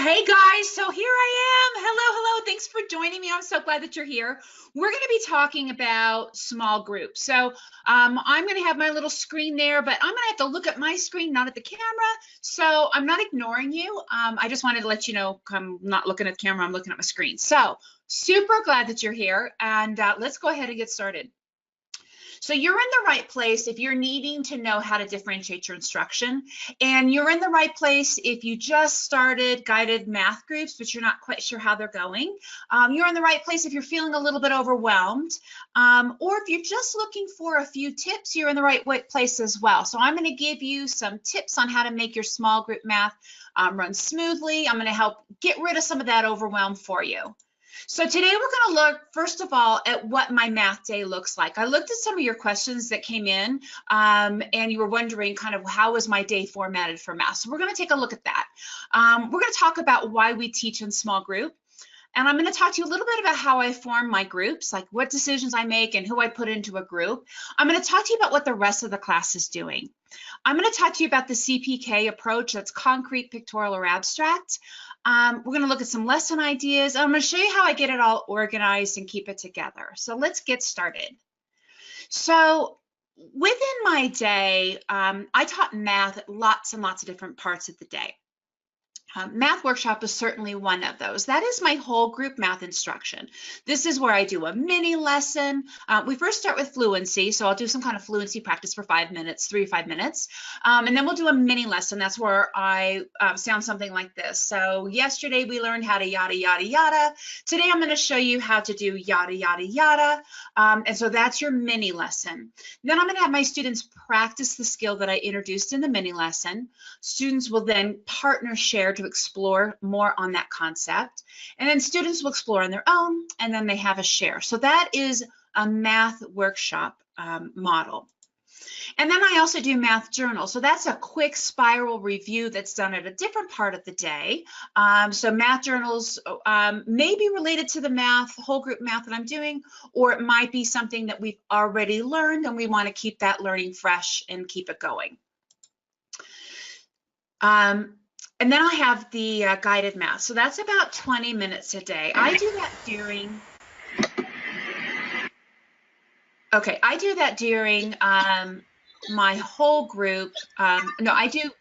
Hey guys, so here I am. Hello. Thanks for joining me. I'm so glad that you're here. We're going to be talking about small groups. So I'm going to have my little screen there, but I'm going to have to look at my screen, not at the camera. So I'm not ignoring you. I just wanted to let you know I'm not looking at the camera. I'm looking at my screen. So super glad that you're here, and let's go ahead and get started. So you're in the right place if you're needing to know how to differentiate your instruction, and you're in the right place if you just started guided math groups, but you're not quite sure how they're going. You're in the right place if you're feeling a little bit overwhelmed, or if you're just looking for a few tips, you're in the right place as well. So I'm going to give you some tips on how to make your small group math run smoothly. I'm going to help get rid of some of that overwhelm for you. So today we're going to look, first of all, at what my math day looks like. I looked at some of your questions that came in, and you were wondering kind of how was my day formatted for math. So we're going to take a look at that. We're going to talk about why we teach in small group. And I'm going to talk to you a little bit about how I form my groups, like what decisions I make and who I put into a group. I'm going to talk to you about what the rest of the class is doing. I'm going to talk to you about the CDK approach, that's concrete, pictorial, or abstract. We're going to look at some lesson ideas. I'm going to show you how I get it all organized and keep it together. So let's get started. So within my day, I taught math at lots and lots of different parts of the day. Math workshop is certainly one of those. That is my whole group math instruction. This is where I do a mini lesson. We first start with fluency, so I'll do some kind of fluency practice for 5 minutes, 3 to 5 minutes, and then we'll do a mini lesson. That's where I sound something like this. So yesterday we learned how to yada, yada, yada. Today I'm going to show you how to do yada, yada, yada, and so that's your mini lesson. Then I'm going to have my students practice the skill that I introduced in the mini lesson. Students will then partner share to explore more on that concept, and then students will explore on their own, and then they have a share. So that is a math workshop model. And then I also do math journal. So that's a quick spiral review that's done at a different part of the day. So math journals may be related to the math, whole group math that I'm doing, or it might be something that we've already learned and we want to keep that learning fresh and keep it going. And then I have the guided math. So that's about 20 minutes a day. I do that during, my whole group.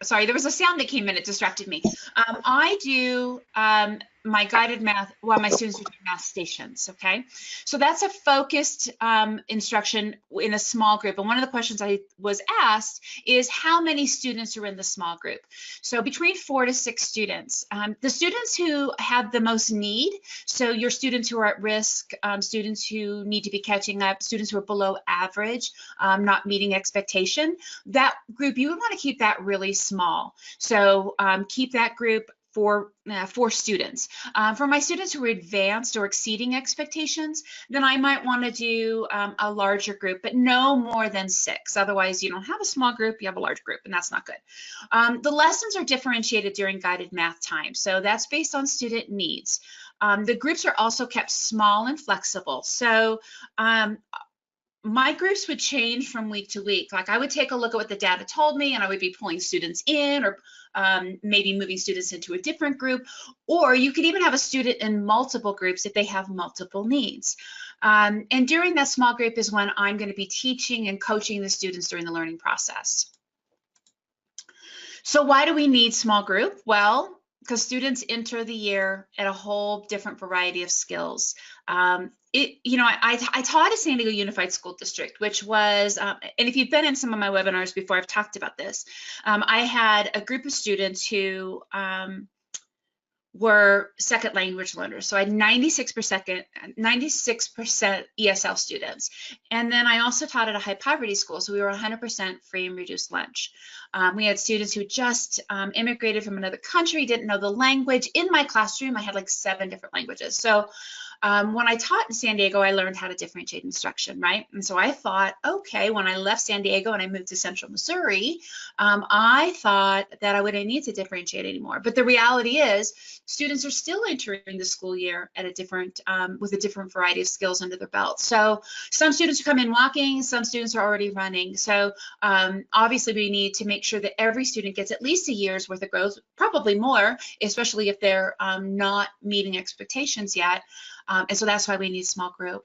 Sorry, there was a sound that came in, it distracted me. I do my guided math while my students are doing math stations, okay? So that's a focused instruction in a small group. And one of the questions I was asked is how many students are in the small group? So between 4 to 6 students. The students who have the most need, so your students who are at risk, students who need to be catching up, students who are below average, not meeting expectation, that group, you would want to keep that really small. So keep that group for 4 students. For my students who are advanced or exceeding expectations, then I might want to do a larger group, but no more than 6. Otherwise, you don't have a small group, you have a large group, and that's not good. The lessons are differentiated during guided math time, so that's based on student needs. The groups are also kept small and flexible. So my groups would change from week to week. Like I would take a look at what the data told me, and I would be pulling students in, or maybe moving students into a different group, or you could even have a student in multiple groups if they have multiple needs. And during that small group is when I'm going to be teaching and coaching the students during the learning process. So why do we need small group? Well, because students enter the year at a whole different variety of skills. I taught at San Diego Unified School District, which was, and if you've been in some of my webinars before, I've talked about this. I had a group of students who were second language learners. So I had 96% ESL students. And then I also taught at a high poverty school. So we were 100% free and reduced lunch. We had students who just immigrated from another country, didn't know the language. In my classroom, I had like 7 different languages. So When I taught in San Diego, I learned how to differentiate instruction, right? And so I thought, okay, when I left San Diego and I moved to Central Missouri, I thought that I wouldn't need to differentiate anymore. But the reality is, students are still entering the school year at a different, with a different variety of skills under their belt. So some students come in walking, some students are already running. So obviously we need to make sure that every student gets at least a year's worth of growth, probably more, especially if they're not meeting expectations yet. And so that's why we need a small group.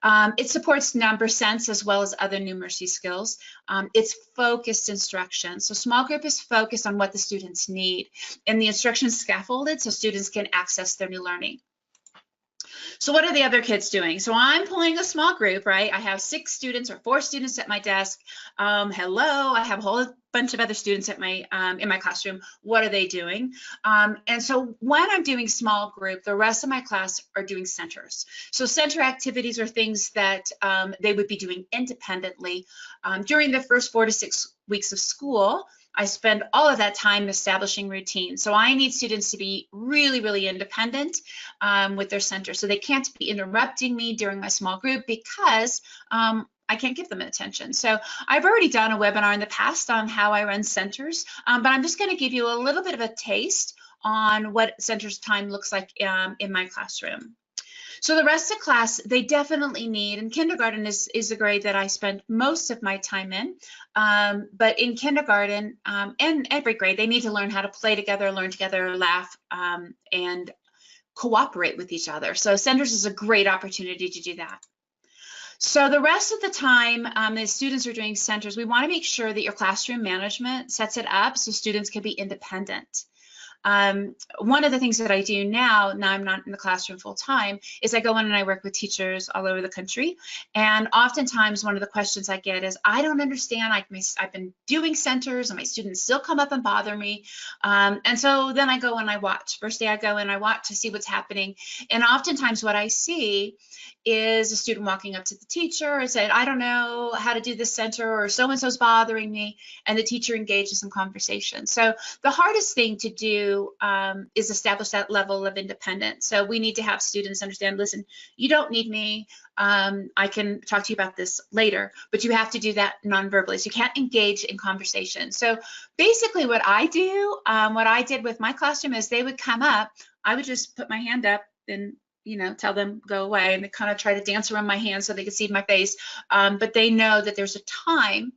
It supports number sense as well as other numeracy skills. It's focused instruction. So small group is focused on what the students need, and the instruction is scaffolded so students can access their new learning. So what are the other kids doing? So I'm pulling a small group, right? I have 6 students or 4 students at my desk. Hello, I have a whole bunch of other students at my in my classroom. What are they doing? And so when I'm doing small group, the rest of my class are doing centers. So center activities are things that they would be doing independently. During the first 4 to 6 weeks of school, I spend all of that time establishing routines. So I need students to be really, really independent with their center. So they can't be interrupting me during my small group because I can't give them attention. So I've already done a webinar in the past on how I run centers, but I'm just going to give you a little bit of a taste on what centers time looks like in my classroom. So the rest of class, they definitely need, and kindergarten is the grade that I spend most of my time in, but in kindergarten and every grade, they need to learn how to play together, learn together, laugh, and cooperate with each other. So centers is a great opportunity to do that. So the rest of the time, as students are doing centers, we want to make sure that your classroom management sets it up so students can be independent. One of the things that I do now I'm not in the classroom full time, is I go in and I work with teachers all over the country. And oftentimes one of the questions I get is, I don't understand, I've been doing centers and my students still come up and bother me. And so then I go and I watch. First day I go and I watch to see what's happening. And oftentimes what I see is a student walking up to the teacher and said, I don't know how to do this center, or so-and-so's bothering me, and the teacher engages in conversation. So the hardest thing to do is establish that level of independence. So we need to have students understand, listen, you don't need me. I can talk to you about this later, but you have to do that non-verbally. So you can't engage in conversation. So basically what I do, what I did with my classroom is they would come up, I would just put my hand up and tell them go away, and they kind of try to dance around my hand so they can see my face. But they know that there's a time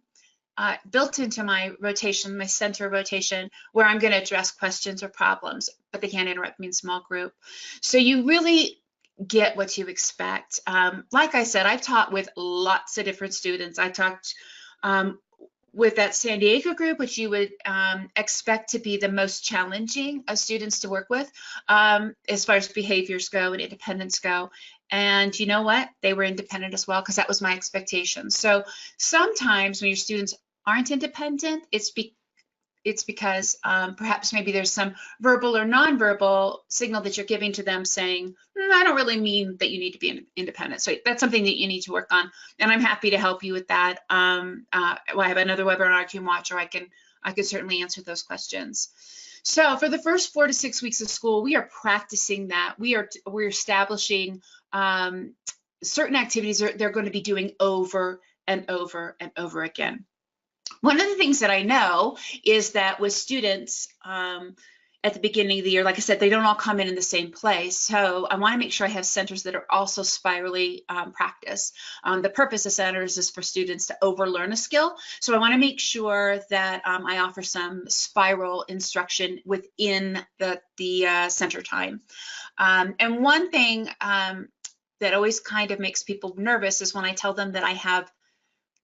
built into my rotation, my center rotation, where I'm going to address questions or problems, but they can't interrupt me in small group. So you really get what you expect. Like I said, I've taught with lots of different students. I talked with that San Diego group, which you would expect to be the most challenging of students to work with as far as behaviors go and independence go. And you know what? They were independent as well, because that was my expectation. So sometimes when your students aren't independent, it's because perhaps maybe there's some verbal or nonverbal signal that you're giving to them saying, I don't really mean that you need to be independent. So that's something that you need to work on. And I'm happy to help you with that. I have another webinar you can watch, or I could certainly answer those questions. So for the first 4 to 6 weeks of school, we are practicing that. We're establishing certain activities they're going to be doing over and over and over again. One of the things that I know is that with students at the beginning of the year, like I said, they don't all come in the same place. So I want to make sure I have centers that are also spirally practiced. The purpose of centers is for students to overlearn a skill. So I want to make sure that I offer some spiral instruction within the center time. And one thing that always kind of makes people nervous is when I tell them that I have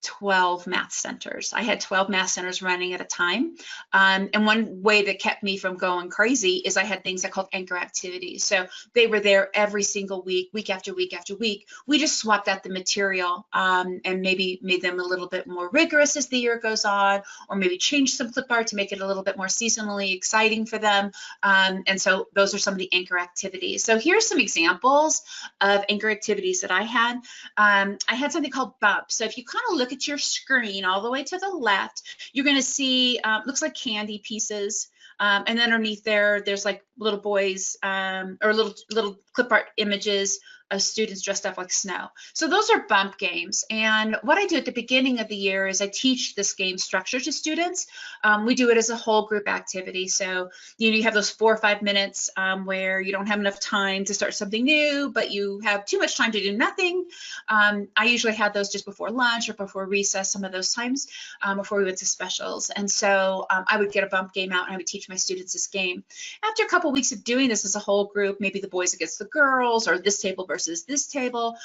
12 math centers. I had 12 math centers running at a time. And one way that kept me from going crazy is I had things I called anchor activities. So they were there every single week, week after week after week. We just swapped out the material and maybe made them a little bit more rigorous as the year goes on, or maybe changed some clip art to make it a little bit more seasonally exciting for them. And so those are some of the anchor activities. So here's some examples of anchor activities that I had. I had something called bump. So if you kind of look at your screen all the way to the left, you're going to see looks like candy pieces, and underneath there's like little boys or little clip art images of students dressed up like snow. So those are bump games. And what I do at the beginning of the year is I teach this game structure to students. We do it as a whole group activity. So you have those 4 or 5 minutes where you don't have enough time to start something new, but you have too much time to do nothing. I usually had those just before lunch or before recess, some of those times before we went to specials. And so I would get a bump game out and I would teach my students this game. After a couple weeks of doing this as a whole group, maybe the boys against the girls or this table versus this table,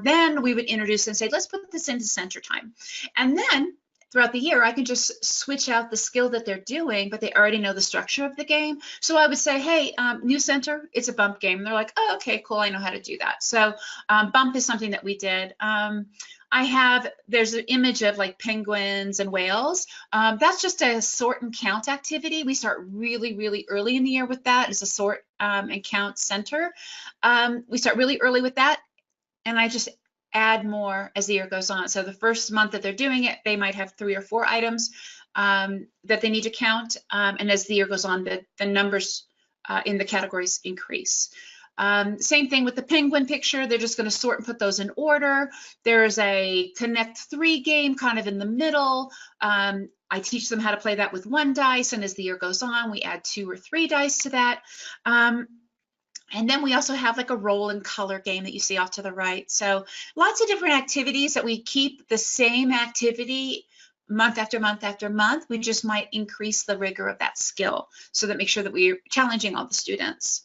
then we would introduce and say, let's put this into center time. And then throughout the year, I can just switch out the skill that they're doing, but they already know the structure of the game. So I would say, hey, new center, it's a bump game. And they're like, oh, okay, cool, I know how to do that. So bump is something that we did. There's an image of like penguins and whales. That's just a sort and count activity. We start really, really early in the year with that. It's a sort and count center. We start really early with that, and I just add more as the year goes on. So the first month that they're doing it, they might have 3 or 4 items that they need to count. And as the year goes on, the numbers in the categories increase. Same thing with the penguin picture. They're just going to sort and put those in order. There's a Connect 3 game kind of in the middle. I teach them how to play that with 1 dice, and as the year goes on, we add 2 or 3 dice to that. And then we also have like a roll and color game that you see off to the right. So lots of different activities that we keep the same activity month after month after month. We just might increase the rigor of that skill so that make sure that we're challenging all the students.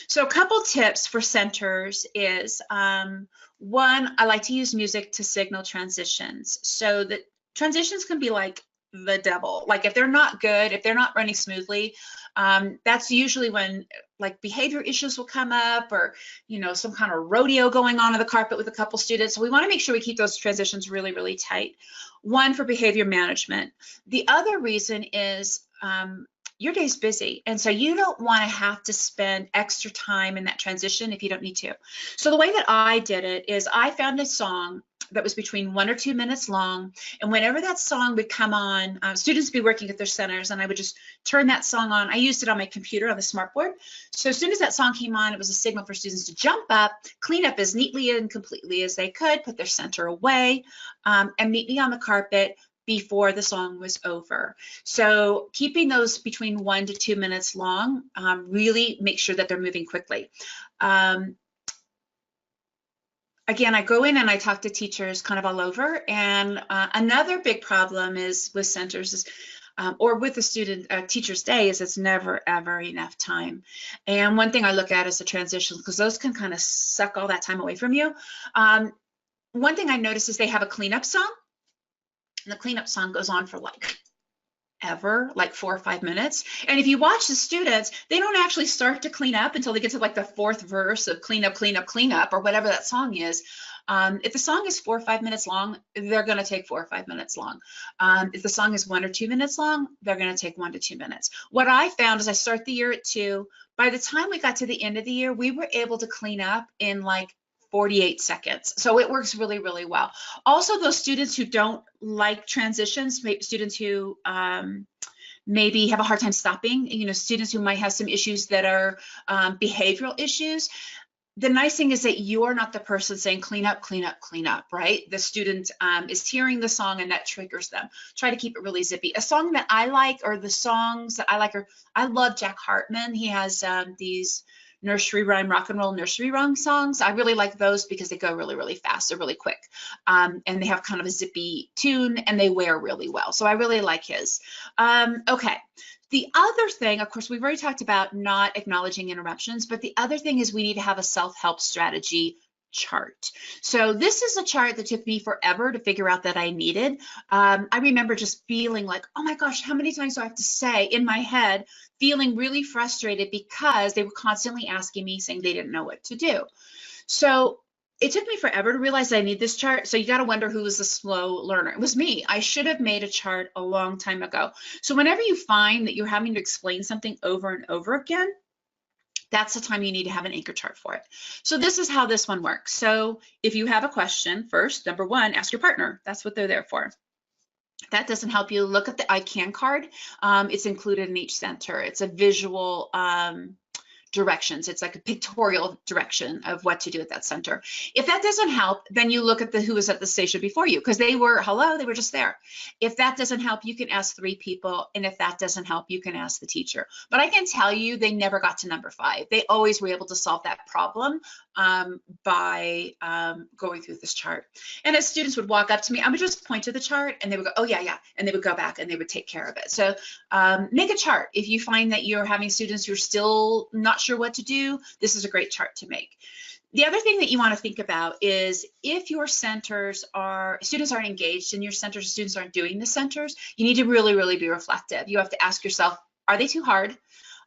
So a couple tips for centers is, one, I like to use music to signal transitions. So that transitions can be like the devil. Like if they're not good, if they're not running smoothly, that's usually when like behavior issues will come up, or some kind of rodeo going on the carpet with a couple students. So we want to make sure we keep those transitions really, really tight. One, for behavior management. The other reason is your day's busy, and so you don't want to have to spend extra time in that transition if you don't need to. So the way that I did it is I found a song that was between 1 or 2 minutes long, and whenever that song would come on, students would be working at their centers, and I would just turn that song on. I used it on my computer on the smartboard. So as soon as that song came on, it was a signal for students to jump up, clean up as neatly and completely as they could, put their center away, and meet me on the carpet before the song was over. So keeping those between 1 to 2 minutes long really make sure that they're moving quickly. Again, I go in and I talk to teachers kind of all over. And another big problem is with centers is, or with the student teacher's day, is it's never, ever enough time. And one thing I look at is the transitions, because those can kind of suck all that time away from you. One thing I notice is they have a cleanup song. And the cleanup song goes on for like 4 or 5 minutes. And if you watch the students, they don't actually start to clean up until they get to like the 4th verse of clean up, clean up, clean up, or whatever that song is. If the song is 4 or 5 minutes long, they're going to take 4 or 5 minutes long. If the song is 1 or 2 minutes long, they're going to take 1 to 2 minutes. What I found is I start the year at 2. By the time we got to the end of the year, we were able to clean up in like 48 seconds. So it works really, really well. Also, those students who don't like transitions, students who maybe have a hard time stopping, students who might have some issues that are behavioral issues. The nice thing is that you're not the person saying clean up, clean up, clean up, right? The student is hearing the song and that triggers them. Try to keep it really zippy. A song that I like, or the songs that I like, are, I love Jack Hartman. He has these nursery rhyme, rock and roll nursery rhyme songs. I really like those because they go really, really fast. They're really quick. And they have kind of a zippy tune, and they wear really well. So I really like his. Okay. The other thing, of course, we've already talked about not acknowledging interruptions, but the other thing is we need to have a self-help strategy chart. So this is a chart that took me forever to figure out that I needed. I remember just feeling like, oh my gosh, how many times do I have to say in my head, feeling really frustrated because they were constantly asking me, saying they didn't know what to do. So it took me forever to realize I need this chart. So you got to wonder who was the slow learner. It was me. I should have made a chart a long time ago. So whenever you find that you're having to explain something over and over again, that's the time you need to have an anchor chart for it. So this is how this one works. So if you have a question, first, number 1, ask your partner. That's what they're there for. If that doesn't help you, look at the I can card. It's included in each center. It's a visual directions. It's like a pictorial direction of what to do at that center. If that doesn't help, then you look at who was at the station before you, because they were just there. If that doesn't help, you can ask 3 people. And if that doesn't help, you can ask the teacher. But I can tell you, they never got to number 5. They always were able to solve that problem by going through this chart. And as students would walk up to me, I would just point to the chart and they would go, oh yeah, yeah. And they would go back and they would take care of it. So make a chart. If you find that you're having students who are still not sure what to do, this is a great chart to make. The other thing that you want to think about is if your centers students aren't engaged in your centers, students aren't doing the centers, you need to really, really be reflective. You have to ask yourself, are they too hard?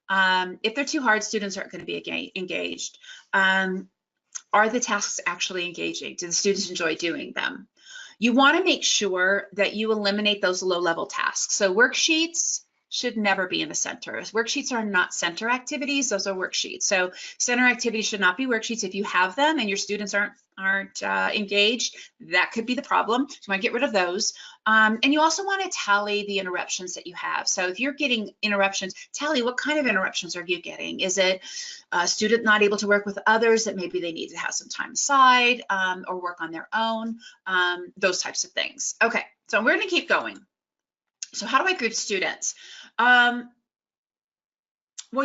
If they're too hard, students aren't going to be engaged. Are the tasks actually engaging? Do the students enjoy doing them? You want to make sure that you eliminate those low-level tasks. So worksheets should never be in the centers. Worksheets are not center activities, those are worksheets. So center activities should not be worksheets. If you have them and your students aren't engaged, that could be the problem. So you want to get rid of those. And you also want to tally the interruptions that you have. So if you're getting interruptions, tally what kind of interruptions are you getting? Is it a student not able to work with others that maybe they need to have some time aside or work on their own? Those types of things. Okay, so we're going to keep going. So how do I group students? Well,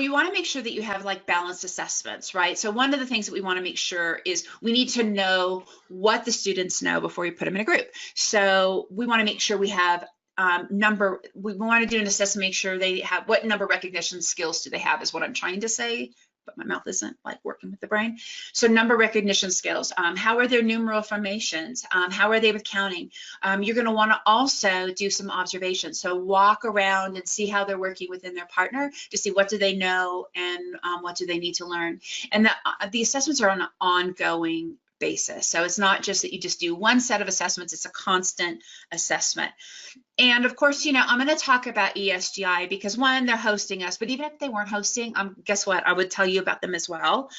you want to make sure that you have like balanced assessments, right? So one of the things that we want to make sure is we need to know what the students know before we put them in a group. So we want to make sure we have we want to do an assessment, make sure they have what number recognition skills do they have is what I'm trying to say, but my mouth isn't like working with the brain. So number recognition skills, how are their numeral formations? How are they with counting? You're going to want to also do some observations. So walk around and see how they're working within their partner to see what do they know and what do they need to learn. And the assessments are on an ongoing basis. So it's not just that you just do one set of assessments, it's a constant assessment. And of course, you know, I'm going to talk about ESGI because one, they're hosting us, but even if they weren't hosting, guess what? I would tell you about them as well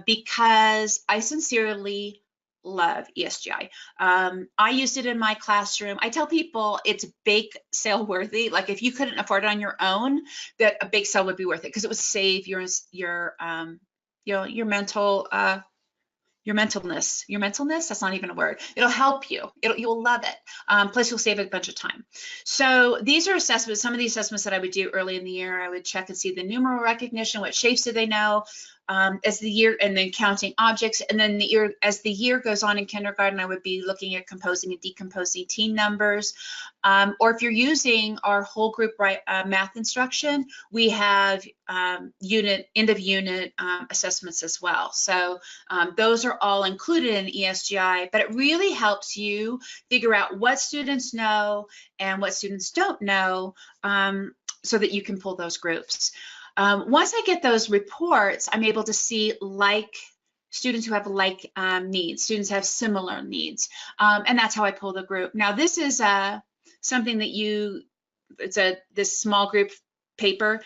because I sincerely love ESGI. I used it in my classroom. I tell people it's bake sale worthy. Like if you couldn't afford it on your own, that a bake sale would be worth it because it would save your mentalness, that's not even a word. It'll help you. You'll love it. Plus you'll save a bunch of time. So these are assessments, some of the assessments that I would do early in the year. I would check and see the numeral recognition, what shapes do they know as the year, and then counting objects. And then as the year goes on in kindergarten, I would be looking at composing and decomposing teen numbers. Or if you're using our whole group math instruction, we have end of unit assessments as well. So those are all included in ESGI, but it really helps you figure out what students know and what students don't know so that you can pull those groups. Once I get those reports, I'm able to see students who have needs, students have similar needs, and that's how I pull the group. Now this is something that this small group paper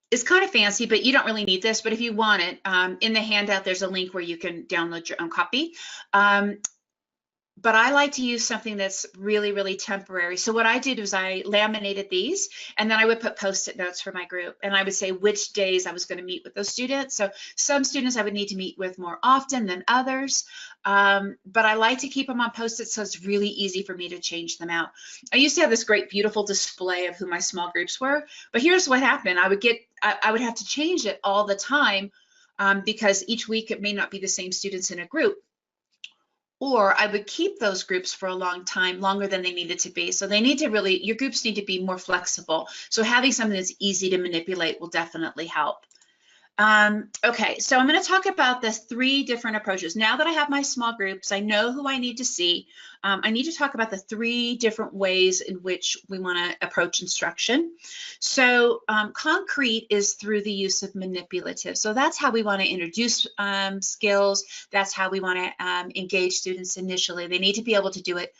is kind of fancy, but you don't really need this, but if you want it, in the handout there's a link where you can download your own copy. But I like to use something that's really, really temporary. So what I did was I laminated these and then I would put Post-it notes for my group. And I would say which days I was going to meet with those students. So some students I would need to meet with more often than others. But I like to keep them on Post-it so it's really easy for me to change them out. I used to have this great, beautiful display of who my small groups were. But here's what happened. I would have to change it all the time because each week it may not be the same students in a group. Or I would keep those groups for a long time, longer than they needed to be. So they need to your groups need to be more flexible. So having something that's easy to manipulate will definitely help. Okay, so I'm going to talk about the 3 different approaches. Now that I have my small groups, I know who I need to see. I need to talk about the 3 different ways in which we want to approach instruction. So concrete is through the use of manipulative. So that's how we want to introduce skills. That's how we want to engage students initially. They need to be able to do it.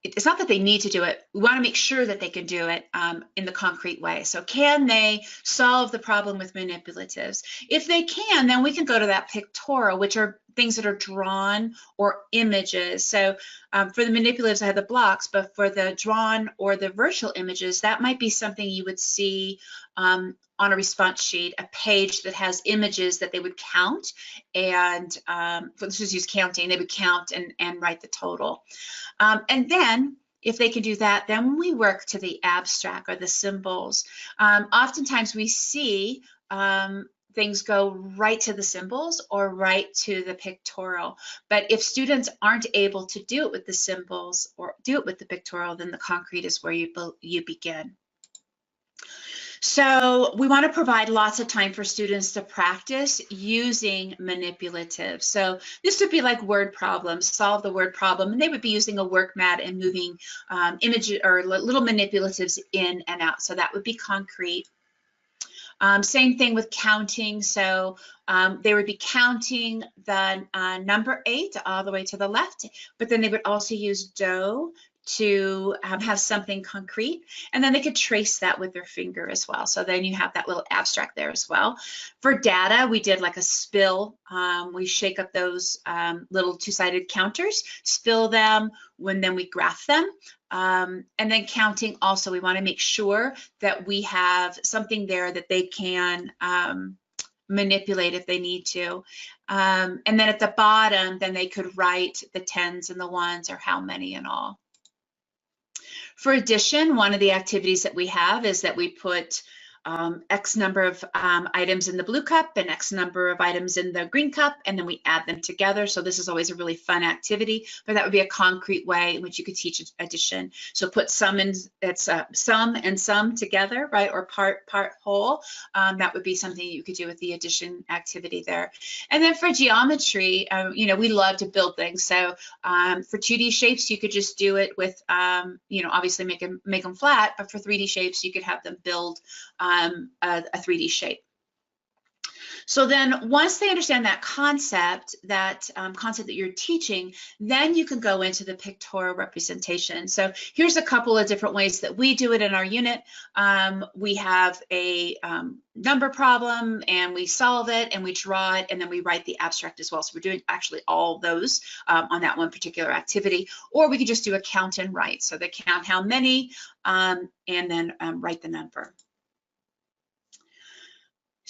It's not that they need to do it. We want to make sure that they can do it in the concrete way. So can they solve the problem with manipulatives? If they can, then we can go to that pictorial, which are things that are drawn or images. So for the manipulatives, I have the blocks, but for the drawn or the virtual images, that might be something you would see on a response sheet, a page that has images that they would count, and let's just use counting, they would count and write the total. And then if they can do that, then we work to the abstract or the symbols. Oftentimes we see things go right to the symbols or right to the pictorial. But if students aren't able to do it with the symbols or do it with the pictorial, then the concrete is where you begin. So we want to provide lots of time for students to practice using manipulatives. So this would be like word problems, solve the word problem, and they would be using a work mat and moving images or little manipulatives in and out. So that would be concrete. Same thing with counting. So they would be counting the number 8 all the way to the left, but then they would also use dough to have something concrete, and then they could trace that with their finger as well. So then you have that little abstract there as well. For data, we did like a spill. We shake up those little two-sided counters, spill them, then we graph them. And then counting also, we want to make sure that we have something there that they can manipulate if they need to. And then at the bottom, then they could write the 10s and the 1s or how many in all. For addition, one of the activities that we have is that we put X number of items in the blue cup and X number of items in the green cup, and then we add them together. So this is always a really fun activity, but that would be a concrete way in which you could teach addition. So put sum and sum and sum together, right? Or part whole. That would be something you could do with the addition activity there. And then for geometry, you know, we love to build things. So for 2D shapes, you could just do it with, you know, obviously make them flat, but for 3D shapes, you could have them build a 3D shape. So then once they understand that concept that you're teaching, then you can go into the pictorial representation. So here's a couple of different ways that we do it in our unit. We have a number problem and we solve it and we draw it and then we write the abstract as well. So we're doing actually all those on that one particular activity, or we could just do a count and write. So they count how many and then write the number.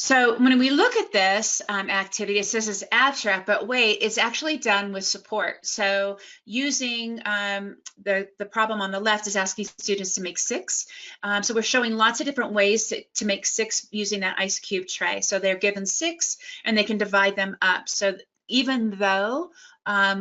So when we look at this activity, it says it's abstract, but wait, it's actually done with support. So using the problem on the left is asking students to make 6. So we're showing lots of different ways to make 6 using that ice cube tray. So they're given 6 and they can divide them up. So even though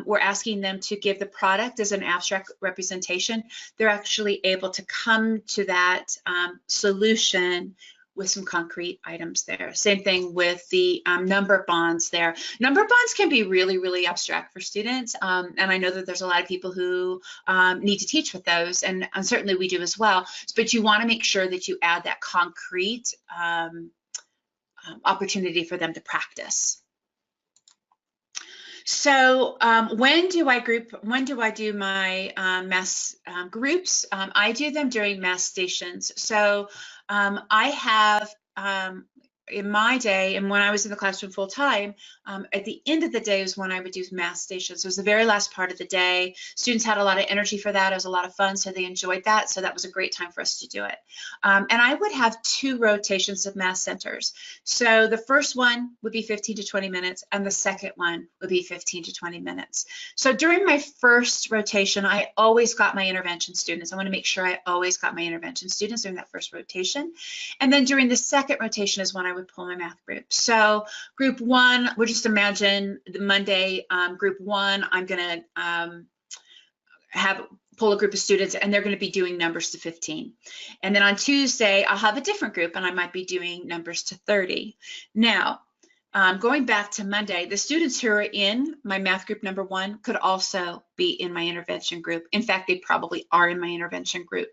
we're asking them to give the product as an abstract representation, they're actually able to come to that solution with some concrete items there. Same thing with the number bonds there. Number bonds can be really, really abstract for students. And I know that there's a lot of people who need to teach with those, and certainly we do as well. But you want to make sure that you add that concrete opportunity for them to practice. So when do I do my math groups? I do them during math stations. So I have in my day, and when I was in the classroom full time, at the end of the day was when I would do math stations. It was the very last part of the day. Students had a lot of energy for that. It was a lot of fun, so they enjoyed that. So that was a great time for us to do it. And I would have 2 rotations of math centers. So the first one would be 15 to 20 minutes, and the second one would be 15 to 20 minutes. So during my first rotation, I always got my intervention students. I want to make sure I always got my intervention students during that first rotation. And then during the second rotation is when I would pull my math group. So group 1, we'll just imagine the Monday, group 1, I'm going to pull a group of students and they're going to be doing numbers to 15. And then on Tuesday, I'll have a different group and I might be doing numbers to 30. Now, going back to Monday, the students who are in my math group number 1 could also be in my intervention group. In fact, they probably are in my intervention group.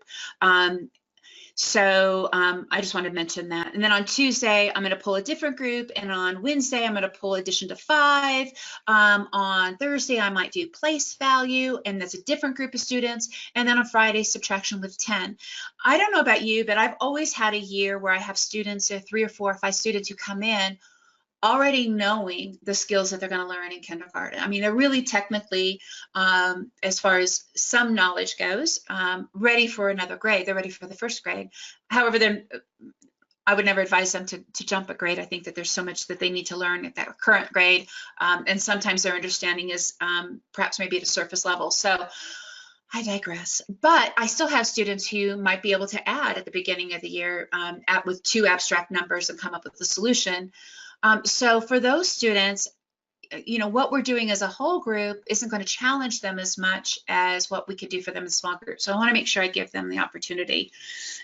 So I just wanted to mention that. And then on Tuesday, I'm going to pull a different group. And on Wednesday, I'm going to pull addition to 5. On Thursday, I might do place value, and that's a different group of students. And then on Friday, subtraction with 10. I don't know about you, but I've always had a year where I have students, 3 or 4 or 5 students who come in already knowing the skills that they're going to learn in kindergarten. I mean, they're really technically, as far as some knowledge goes, ready for another grade. They're ready for the first grade. However, I would never advise them to jump a grade. I think that there's so much that they need to learn at that current grade, and sometimes their understanding is perhaps maybe at a surface level. So I digress, but I still have students who might be able to add at the beginning of the year with 2 abstract numbers and come up with a solution. So for those students, you know, what we're doing as a whole group isn't going to challenge them as much as what we could do for them in small groups. So I want to make sure I give them the opportunity.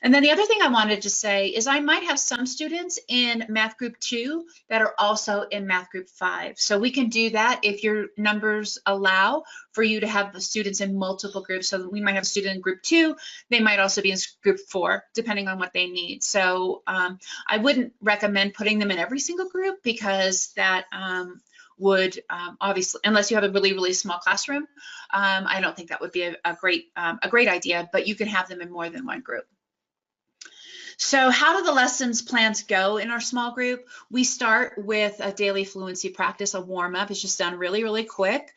And then the other thing I wanted to say is I might have some students in Math Group 2 that are also in Math Group 5. So we can do that if your numbers allow for you to have the students in multiple groups. So we might have a student in Group 2. They might also be in Group 4, depending on what they need. So I wouldn't recommend putting them in every single group, because that would obviously, unless you have a really, really small classroom, I don't think that would be a great idea, but you can have them in more than one group. So how do the lessons plans go in our small group? We start with a daily fluency practice, a warm-up. It's just done really, really quick.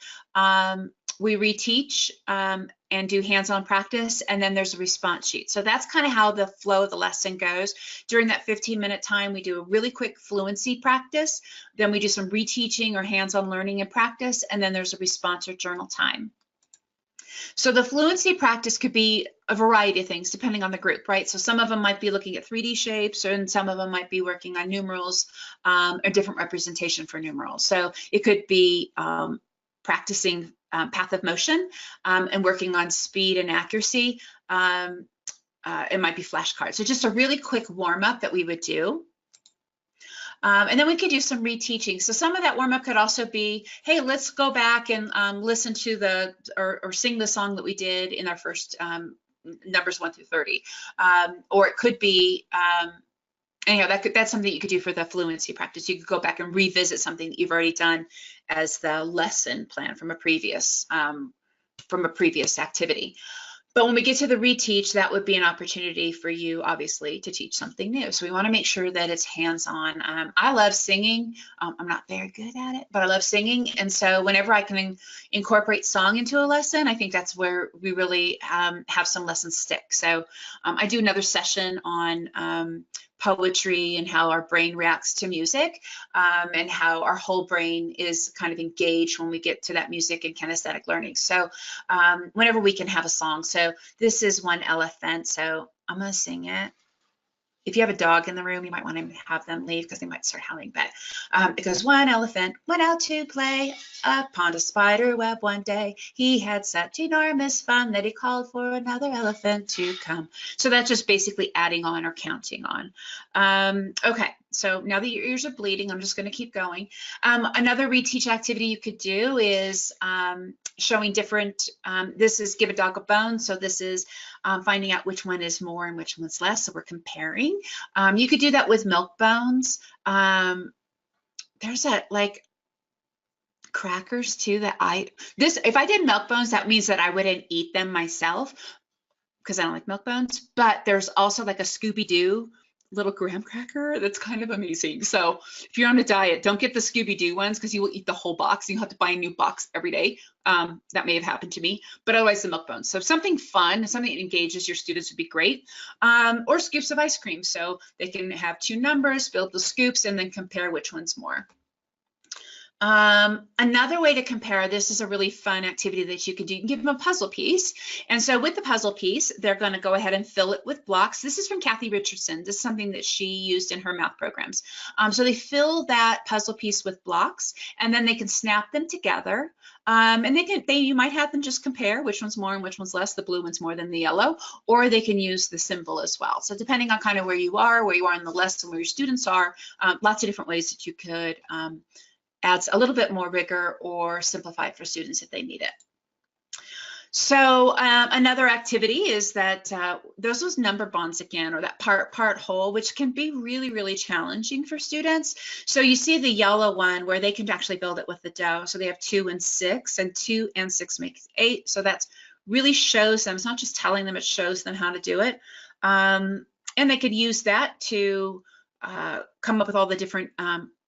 We reteach and do hands-on practice, and then there's a response sheet. So that's kind of how the flow of the lesson goes. During that 15-minute time, we do a really quick fluency practice, then we do some reteaching or hands-on learning and practice, and then there's a response or journal time. So the fluency practice could be a variety of things depending on the group, right? So some of them might be looking at 3D shapes, and some of them might be working on numerals, a different representation for numerals. So it could be practicing path of motion and working on speed and accuracy. It might be flashcards. So just a really quick warm-up that we would do. And then we could do some reteaching. So some of that warm-up could also be, hey, let's go back and listen to or sing the song that we did in our first numbers 1 through 30. Or it could be, anyhow, that's something you could do for the fluency practice. You could go back and revisit something that you've already done as the lesson plan from a previous activity. But when we get to the reteach, that would be an opportunity for you, obviously, to teach something new. So we want to make sure that it's hands-on. I love singing. I'm not very good at it, but I love singing. And so whenever I can incorporate song into a lesson, I think that's where we really have some lessons stick. So I do another session on poetry and how our brain reacts to music, and how our whole brain is kind of engaged when we get to that music and kinesthetic learning. So whenever we can have a song. So this is One Elephant, so I'm gonna sing it. If you have a dog in the room, you might want to have them leave because they might start howling. But it goes, one elephant went out to play upon a spider web one day. He had such enormous fun that he called for another elephant to come. So that's just basically adding on or counting on. Okay, so now that your ears are bleeding, I'm just going to keep going. Another reteach activity you could do is showing different, this is give a dog a bone. So this is finding out which one is more and which one's less. So we're comparing. You could do that with milk bones. There's like crackers too that if I did milk bones, that means that I wouldn't eat them myself because I don't like milk bones. But there's also like a Scooby-Doo little graham cracker that's kind of amazing. So if you're on a diet, don't get the Scooby-Doo ones because you will eat the whole box. You have to buy a new box every day. That may have happened to me, but otherwise the milk bones. So something fun, something that engages your students would be great. Or scoops of ice cream. So they can have 2 numbers, build the scoops, and then compare which one's more. Another way to compare, this is a really fun activity that you can do. You can give them a puzzle piece. And so with the puzzle piece, they're going to go ahead and fill it with blocks. This is from Kathy Richardson. This is something that she used in her math programs. So they fill that puzzle piece with blocks, and then they can snap them together. And you might have them just compare which one's more and which one's less. The blue one's more than the yellow, or they can use the symbol as well. So depending on kind of where you are in the lesson, where your students are, lots of different ways that you could adds a little bit more rigor or simplify it for students if they need it. So another activity is that those number bonds again, or that part whole, which can be really, really challenging for students. So you see the yellow one where they can actually build it with the dough. So they have 2 and 6, and 2 and 6 makes 8. So that's really shows them, it's not just telling them, it shows them how to do it. And they could use that to come up with all the different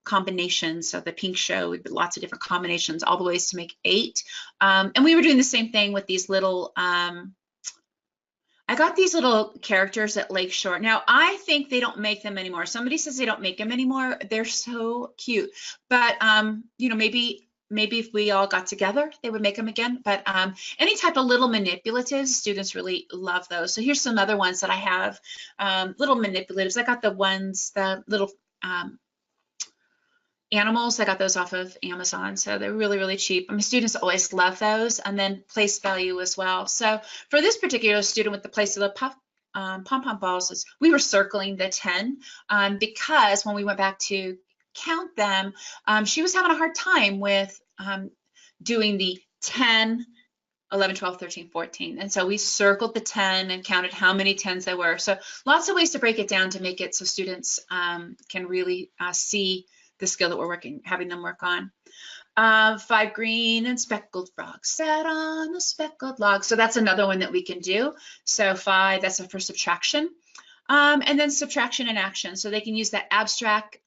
combinations. So the pink show, we did lots of different combinations, all the ways to make 8. And we were doing the same thing with these little, I got these little characters at Lakeshore. Now, I think they don't make them anymore. Somebody says they don't make them anymore. They're so cute. But, you know, maybe if we all got together, they would make them again. But any type of little manipulatives, students really love those. So here's some other ones that I have, little manipulatives. I got the ones, the little animals. I got those off of Amazon, so they're really, really cheap. My students always love those, and then place value as well. So for this particular student with the place of the pom-pom balls, we were circling the 10 because when we went back to count them, she was having a hard time with doing the 10, 11, 12, 13, 14. And so we circled the 10 and counted how many 10s there were. So lots of ways to break it down to make it so students can really see the skill that we're having them work on. 5 green and speckled frogs sat on a speckled log. So that's another one that we can do. So 5, that's for subtraction. And then subtraction and action. So they can use the abstract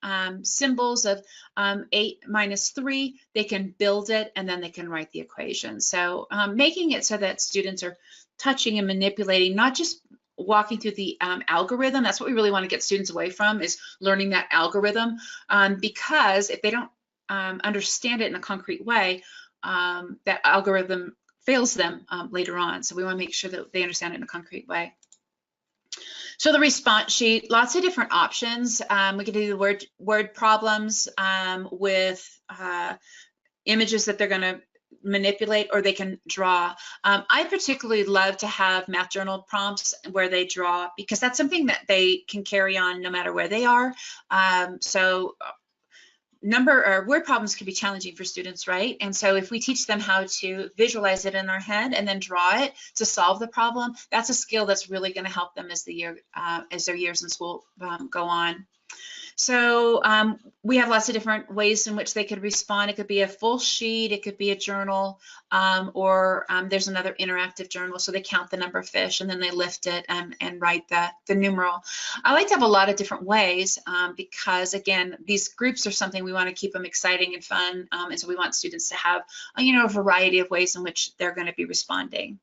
symbols of 8 minus 3. They can build it, and then they can write the equation. So making it so that students are touching and manipulating, not just walking through the algorithm. That's what we really want to get students away from, is learning that algorithm, because if they don't understand it in a concrete way, that algorithm fails them later on. So we want to make sure that they understand it in a concrete way. So the response sheet, lots of different options. We can do the word problems with images that they're going to manipulate, or they can draw. I particularly love to have math journal prompts where they draw, because that's something that they can carry on no matter where they are. So word problems can be challenging for students, right? And so if we teach them how to visualize it in their head and then draw it to solve the problem, that's a skill that's really going to help them as their years in school go on. So we have lots of different ways in which they could respond. It could be a full sheet, it could be a journal, or there's another interactive journal. So they count the number of fish and then they lift it and write the numeral. I like to have a lot of different ways because, again, these groups are something we want to keep them exciting and fun. And so we want students to have, you know, a variety of ways in which they're going to be responding.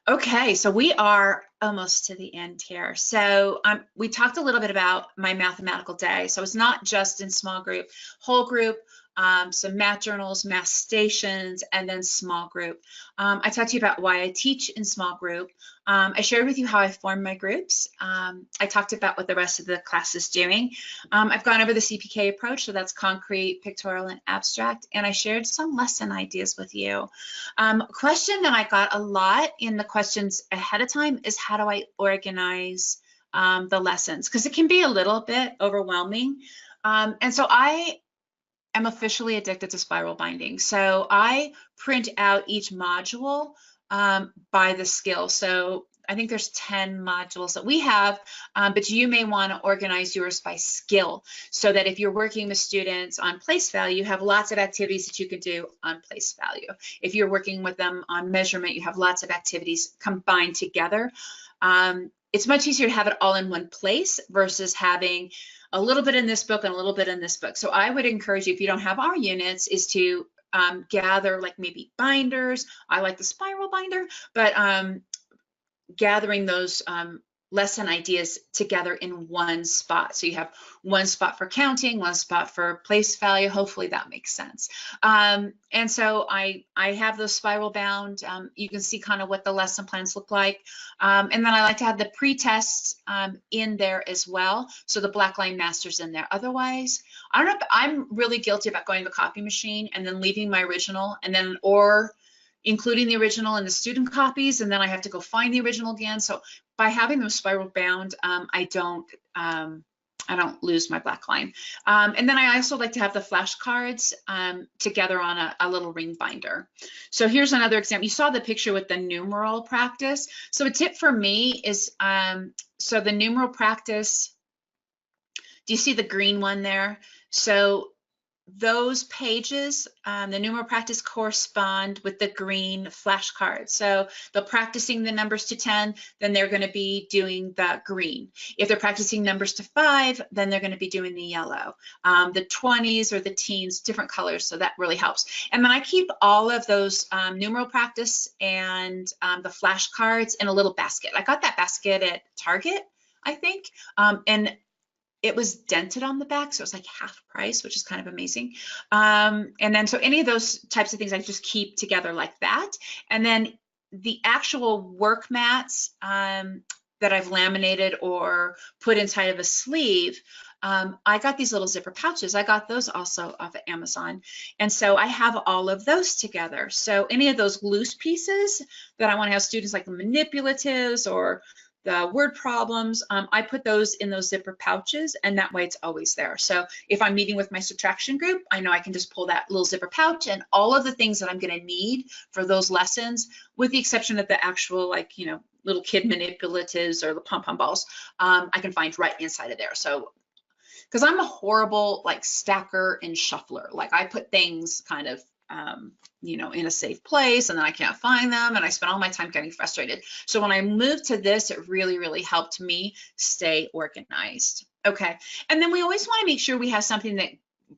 Okay, so we are almost to the end here. So we talked a little bit about my mathematical day. So it's not just in small group, whole group, some math journals, math stations, and then small group. I talked to you about why I teach in small group. I shared with you how I form my groups. I talked about what the rest of the class is doing. I've gone over the CDK approach, so that's concrete, pictorial, and abstract, and I shared some lesson ideas with you. A question that I got a lot in the questions ahead of time is, how do I organize the lessons? Because it can be a little bit overwhelming. And so I'm officially addicted to spiral binding. So I print out each module by the skill. So I think there's 10 modules that we have, but you may want to organize yours by skill, so that if you're working with students on place value, you have lots of activities that you can do on place value. If you're working with them on measurement, you have lots of activities combined together. It's much easier to have it all in one place versus having a little bit in this book and a little bit in this book. So I would encourage you, if you don't have our units, is to gather like maybe binders. I like the spiral binder, but gathering those lesson ideas together in one spot. So you have one spot for counting, one spot for place value. Hopefully that makes sense. And so I have those spiral bound. You can see kind of what the lesson plans look like. And then I like to have the pre-tests in there as well. So the black line master's in there. Otherwise, I don't know, I'm really guilty about going to the copy machine and then leaving my original, and then or including the original in the student copies, and then I have to go find the original again. So by having them spiral bound, I don't lose my black line. And then I also like to have the flashcards together on a little ring binder. So here's another example. You saw the picture with the numeral practice. So a tip for me is, so the numeral practice, do you see the green one there? So those pages, the numerical practice correspond with the green flashcards. So they're practicing the numbers to 10, then they're going to be doing the green. If they're practicing numbers to 5, then they're going to be doing the yellow. The 20s or the teens, different colors, so that really helps. And then I keep all of those numeral practice and the flashcards in a little basket. I got that basket at Target, I think, and it was dented on the back, so it was like half price, which is kind of amazing. And then so any of those types of things I just keep together like that. And then the actual work mats that I've laminated or put inside of a sleeve, I got these little zipper pouches. I got those also off of Amazon. And so I have all of those together. So any of those loose pieces that I want to have students like the manipulatives or the word problems, I put those in those zipper pouches, and that way it's always there. So if I'm meeting with my subtraction group, I know I can just pull that little zipper pouch, and all of the things that I'm going to need for those lessons, with the exception of the actual, like, you know, little kid manipulatives or the pom-pom balls, I can find right inside of there. So, because I'm a horrible like stacker and shuffler, like I put things kind of you know, in a safe place, and then I can't find them, and I spend all my time getting frustrated. So when I moved to this, it really, really helped me stay organized. Okay, and then we always want to make sure we have something that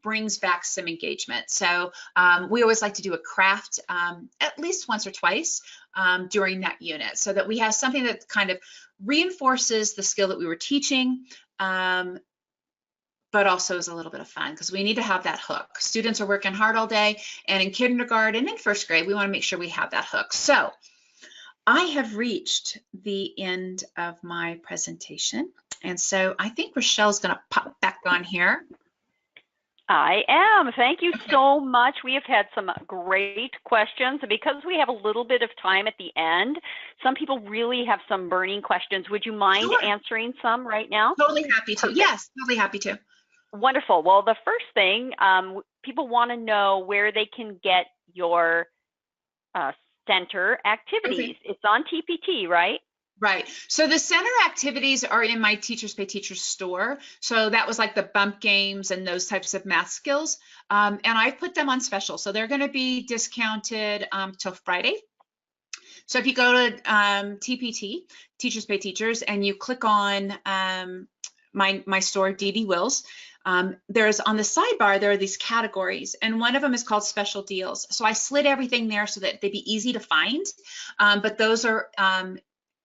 brings back some engagement. So we always like to do a craft at least once or twice during that unit, so that we have something that kind of reinforces the skill that we were teaching, but also is a little bit of fun, because we need to have that hook. Students are working hard all day, and in kindergarten and in first grade, we want to make sure we have that hook. So I have reached the end of my presentation, and so I think Rochelle's going to pop back on here. I am. Thank you so much. We have had some great questions. Because we have a little bit of time at the end, some people really have some burning questions. Would you mind answering some right now? Totally happy to. Yes, totally happy to. Wonderful. Well, the first thing, people want to know where they can get your center activities. Okay. It's on TPT, right? Right. So the center activities are in my Teachers Pay Teachers store. So that was like the bump games and those types of math skills. And I put them on special. So they're going to be discounted till Friday. So if you go to TPT, Teachers Pay Teachers, and you click on my store, Deedee Wills, there's on the sidebar, there are these categories, and one of them is called special deals. So I slid everything there so that they'd be easy to find, but those are,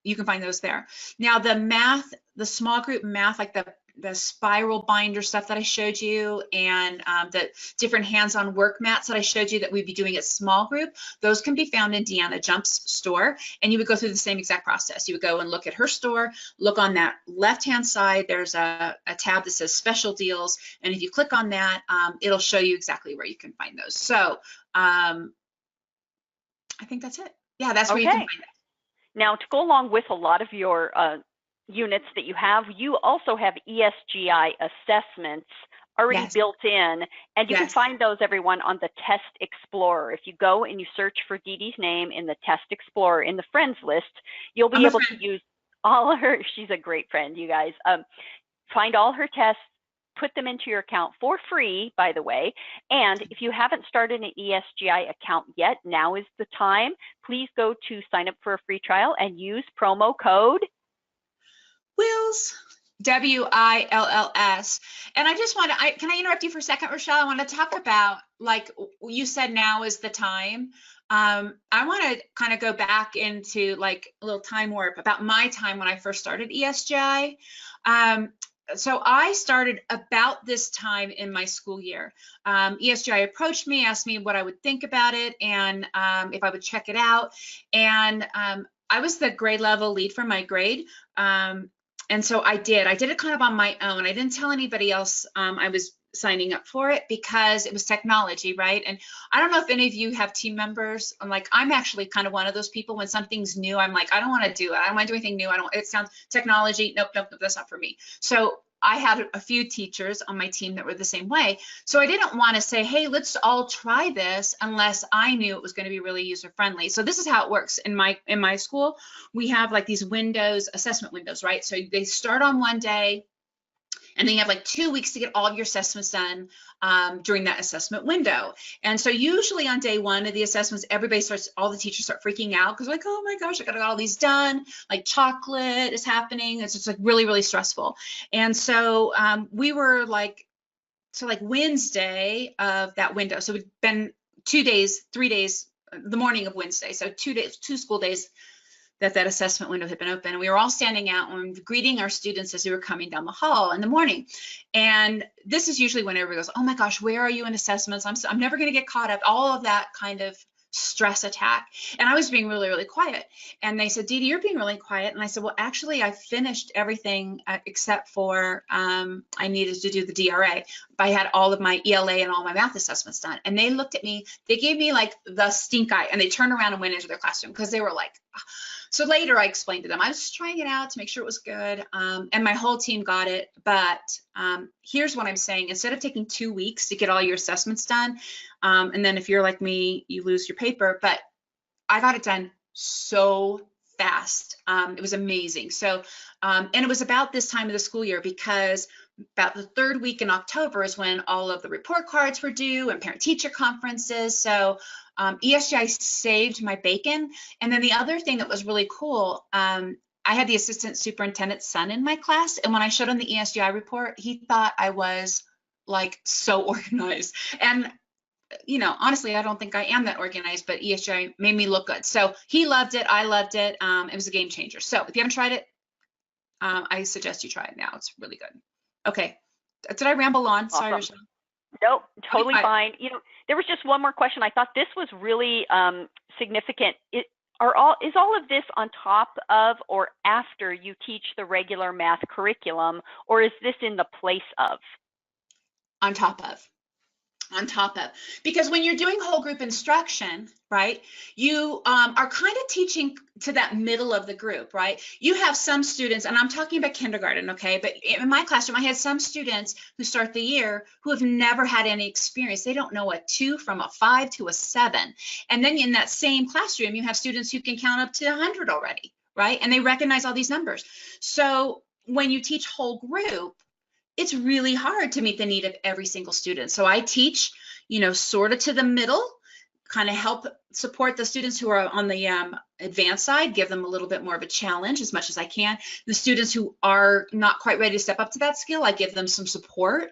you can find those there. Now the math, the small group math, like the spiral binder stuff that I showed you, and the different hands-on work mats that I showed you that we'd be doing at small group, those can be found in Deanna Jump's store, and you would go through the same exact process. You would go and look at her store, look on that left-hand side, there's a tab that says special deals, and if you click on that, it'll show you exactly where you can find those. So I think that's it. Yeah, that's where you can find it. Now, to go along with a lot of your units that you have, you also have ESGI assessments already built in, and you can find those, everyone, on the Test Explorer. If you go and you search for Deedee's name in the Test Explorer in the friends list, you'll be able to use all her, she's a great friend, you guys, find all her tests, put them into your account for free, by the way. And if you haven't started an ESGI account yet, now is the time. Please go to sign up for a free trial and use promo code Wills, W-I-L-L-S. And I just want to, can I interrupt you for a second, Rochelle? I want to talk about, like you said, now is the time. I want to kind of go back into like a little time warp about my time when I first started ESGI. So I started about this time in my school year. ESGI approached me, asked me what I would think about it, and if I would check it out. And I was the grade level lead for my grade. And so I did it kind of on my own. I didn't tell anybody else I was signing up for it, because it was technology, right? And I don't know if any of you have team members. I'm actually kind of one of those people. When something's new, I'm like, I don't want to do it. I don't want to do anything new. It sounds technology. Nope, that's not for me. So I had a few teachers on my team that were the same way. So I didn't want to say, hey, let's all try this, unless I knew it was going to be really user friendly. So this is how it works in my school. We have like these windows, assessment windows, right? So they start on one day, And then you have like 2 weeks to get all of your assessments done during that assessment window. And so usually on day one of the assessments, all the teachers start freaking out because like, oh my gosh, I got all these done. Like chocolate is happening. It's just like really, really stressful. And so we were like, Wednesday of that window. So it'd been 3 days, the morning of Wednesday. So 2 school days that assessment window had been open. And we were all standing out and greeting our students as they were coming down the hall in the morning. And this is usually when everybody goes, oh my gosh, where are you in assessments? I'm never going to get caught up. All of that kind of stress attack. And I was being really, really quiet. And they said, Deedee, you're being really quiet. And I said, well, actually, I finished everything except for I needed to do the DRA. I had all of my ELA and all my math assessments done. And they looked at me, they gave me like the stink eye, and they turned around and went into their classroom because they were like, so later I explained to them, I was just trying it out to make sure it was good. And my whole team got it. But here's what I'm saying. Instead of taking 2 weeks to get all your assessments done, and then if you're like me, you lose your paper, but I got it done so fast. It was amazing. So, and it was about this time of the school year because about the 3rd week in October is when all of the report cards were due and parent-teacher conferences. So ESGI saved my bacon. And then the other thing that was really cool, I had the assistant superintendent's son in my class. And when I showed him the ESGI report, he thought I was like so organized. And you know, honestly, I don't think I am that organized, but ESGI made me look good. So he loved it. I loved it. It was a game changer. So if you haven't tried it, I suggest you try it now. It's really good. Okay. Did I ramble on? Awesome. Sorry, Rochelle. Nope, totally fine. You know, there was just one more question. I thought this was really significant. Is all of this on top of or after you teach the regular math curriculum, or is this in the place of? On top of. Because when you're doing whole group instruction, right, you are kind of teaching to that middle of the group, right? You have some students, and I'm talking about kindergarten, okay, but in my classroom, I had some students who start the year who have never had any experience. They don't know a 2 from a 5 to a 7. And then in that same classroom, you have students who can count up to 100 already, right? And they recognize all these numbers. So when you teach whole group, it's really hard to meet the need of every single student. So I teach, you know, sort of to the middle, kind of help support the students who are on the advanced side, give them a little bit more of a challenge as much as I can. The students who are not quite ready to step up to that skill, I give them some support.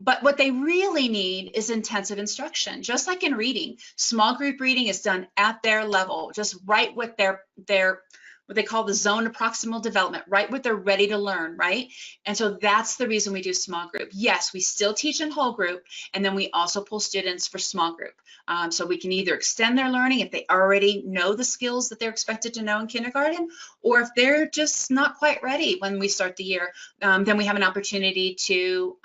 But what they really need is intensive instruction. Just like in reading, small group reading is done at their level, just right with their what they call the zone of proximal development, right what they're ready to learn, right? And so that's the reason we do small group. Yes, we still teach in whole group, and then we also pull students for small group. So we can either extend their learning if they already know the skills that they're expected to know in kindergarten, or if they're just not quite ready when we start the year, then we have an opportunity to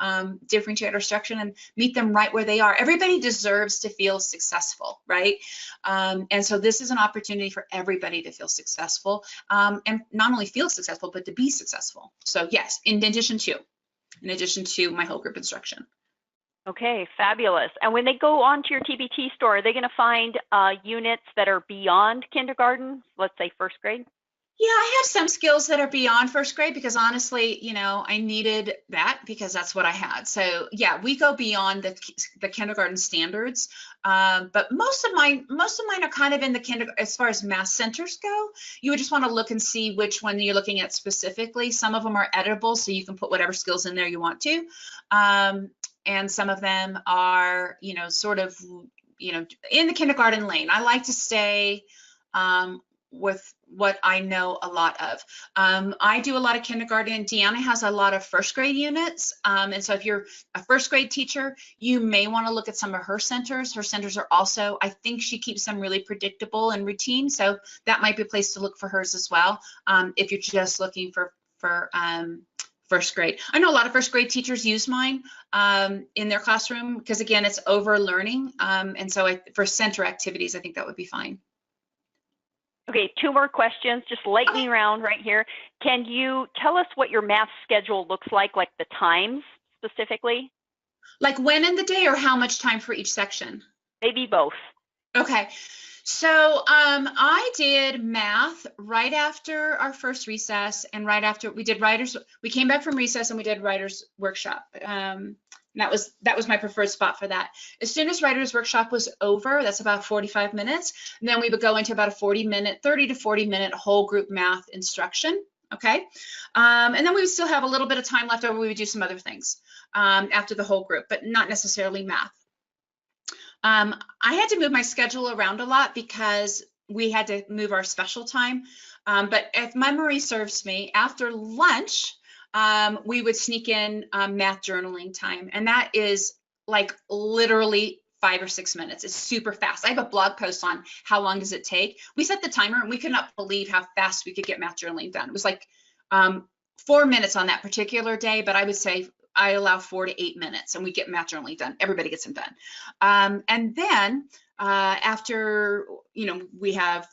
differentiate our instruction and meet them right where they are. Everybody deserves to feel successful, right? And so this is an opportunity for everybody to feel successful. And not only feel successful, but to be successful. So yes, in addition to my whole group instruction. Okay, fabulous. And when they go onto your TBT store, are they going to find units that are beyond kindergarten, let's say 1st grade? Yeah, I have some skills that are beyond 1st grade because honestly, you know, I needed that because that's what I had. So yeah, we go beyond the kindergarten standards, but most of mine are kind of in the kindergarten. As far as math centers go, you would just want to look and see which one you're looking at specifically. Some of them are editable, so you can put whatever skills in there you want to, and some of them are, you know, sort of, you know, in the kindergarten lane. I like to stay with what I know a lot of. I do a lot of kindergarten. Deanna has a lot of 1st grade units. And so if you're a 1st grade teacher, you may want to look at some of her centers. Her centers are also, I think she keeps them really predictable and routine. So that might be a place to look for hers as well. If you're just looking for 1st grade. I know a lot of 1st grade teachers use mine in their classroom because again, it's over learning. And so for center activities, I think that would be fine. Okay, 2 more questions, just lightning round right here. Can you tell us what your math schedule looks like the times specifically? Like when in the day or how much time for each section? Maybe both. Okay, So I did math right after our first recess, and right after we did writers. We came back from recess and we did writers workshop. And that was my preferred spot for that. As soon as writers workshop was over, that's about 45 minutes, and then we would go into about a 30 to 40 minute whole group math instruction. Okay, and then we would still have a little bit of time left over. We would do some other things after the whole group, but not necessarily math. I had to move my schedule around a lot because we had to move our special time. But if memory serves me, after lunch, we would sneak in math journaling time. And that is like literally 5 or 6 minutes. It's super fast. I have a blog post on how long does it take. We set the timer and we could not believe how fast we could get math journaling done. It was like 4 minutes on that particular day, but I would say I allow 4 to 8 minutes and we get math journaling done. Everybody gets them done. And then after, we have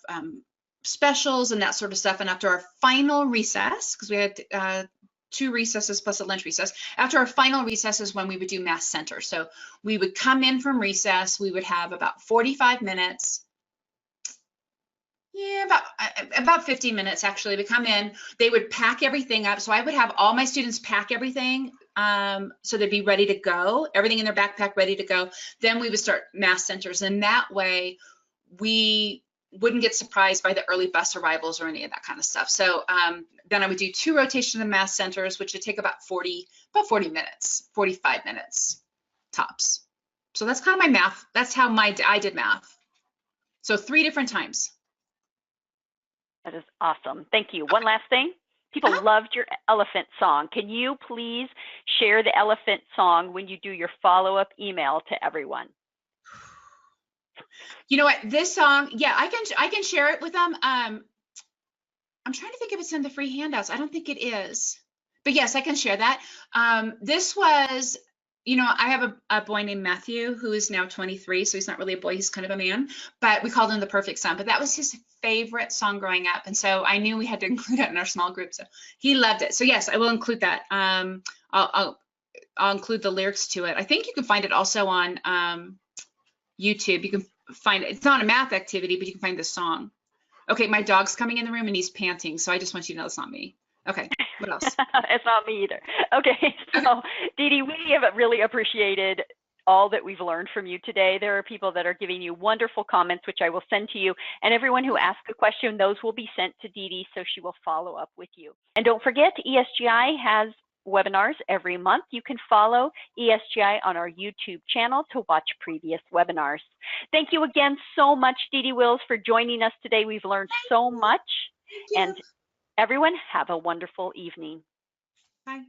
specials and that sort of stuff. And after our final recess, because we had 2 recesses plus a lunch recess, after our final recess is when we would do math center. So we would come in from recess, we would have about 45 minutes. Yeah, about 50 minutes actually. We come in, they would pack everything up. So I would have all my students pack everything so they'd be ready to go, everything in their backpack ready to go. Then we would start math centers, and that way we wouldn't get surprised by the early bus arrivals or any of that kind of stuff. So then I would do 2 rotations of math centers, which would take about 40 minutes, 45 minutes tops. So that's kind of my math. That's how I did math. So 3 different times. That is awesome. Thank you. One last thing. People loved your elephant song. Can you please share the elephant song when you do your follow-up email to everyone? You know what? This song, yeah, I can share it with them. I'm trying to think if it's in the free handouts. I don't think it is. But yes, I can share that. This was, I have a boy named Matthew who is now 23, so he's not really a boy, he's kind of a man, but we called him the perfect son. But that was his favorite song growing up, and so I knew we had to include it in our small group, so he loved it. So yes, I will include that. I'll include the lyrics to it. I think you can find it also on YouTube. You can find it. It's not a math activity, but you can find the song. Okay, my dog's coming in the room and he's panting, so I just want you to know it's not me. Okay, what else? It's not me either. Okay, so Deedee, we have really appreciated all that we've learned from you today. There are people that are giving you wonderful comments, which I will send to you. And everyone who asks a question, those will be sent to Deedee, so she will follow up with you. And don't forget, ESGI has webinars every month. You can follow ESGI on our YouTube channel to watch previous webinars. Thank you again so much, Deedee Wills, for joining us today. We've learned so much. And everyone, have a wonderful evening. Bye.